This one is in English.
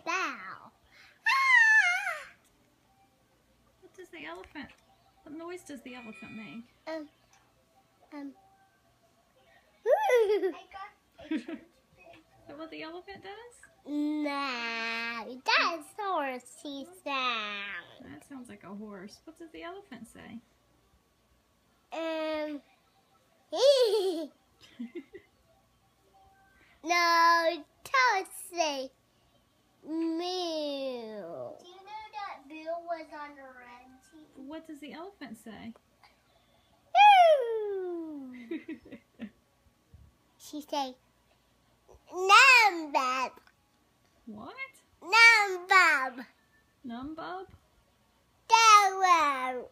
bow. What does the elephant? What noise does the elephant make? Is that what the elephant does? No, that's horsey sound. That sounds like a horse. What does the elephant say? No, don't say moo. Do you know that Bill was on the red team? What does the elephant say? She say, Numbub. What? Numbub. Numbub? Down.